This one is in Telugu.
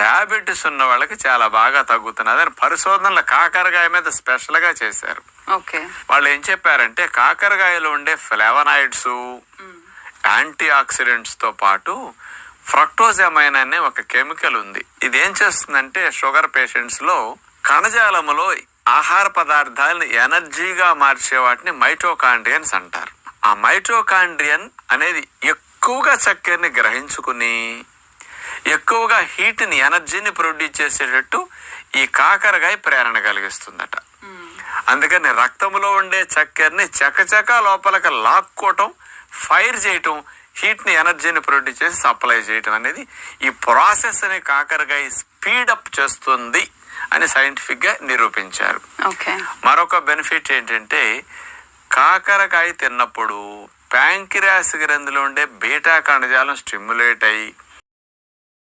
డయాబెటీస్ ఉన్న వాళ్ళకి చాలా బాగా తగ్గుతున్నది అని పరిశోధనలు కాకరకాయ మీద స్పెషల్ గా చేశారు. వాళ్ళు ఏం చెప్పారంటే కాకరకాయలో ఉండే ఫ్లేవనాయిడ్స్, యాంటీ ఆక్సిడెంట్స్ తో పాటు ఫ్రక్టోజమైన్ అనే ఒక కెమికల్ ఉంది. ఇది ఏం చేస్తుందంటే షుగర్ పేషెంట్స్ లో కణజాలములో ఆహార పదార్థాలను ఎనర్జీగా మార్చే వాటిని మైటోకాండ్రియన్స్ అంటారు. ఆ మైటోకాండ్రియన్ అనేది ఎక్కువగా చక్కెరని గ్రహించుకుని ఎక్కువగా హీట్ని, ఎనర్జీని ప్రొడ్యూస్ చేసేటట్టు ఈ కాకరకాయ ప్రేరణ కలిగిస్తుందట. అందుకని రక్తంలో ఉండే చక్కెరని చకచకా లోపలికి లాక్కోవటం, ఫైర్ చేయటం, హీట్ని, ఎనర్జీని ప్రొడ్యూస్ చేసి సప్లై చేయటం అనేది ఈ ప్రాసెస్ ని కాకరకాయ స్పీడప్ చేస్తుంది అని సైంటిఫిక్ గా నిరూపించారు. మరొక బెనిఫిట్ ఏంటంటే కాకరకాయ తిన్నప్పుడు ప్యాంక్రియాస్ గ్రంథిలో ఉండే బీటా కణజాలం స్టిమ్యులేట్ అయ్యి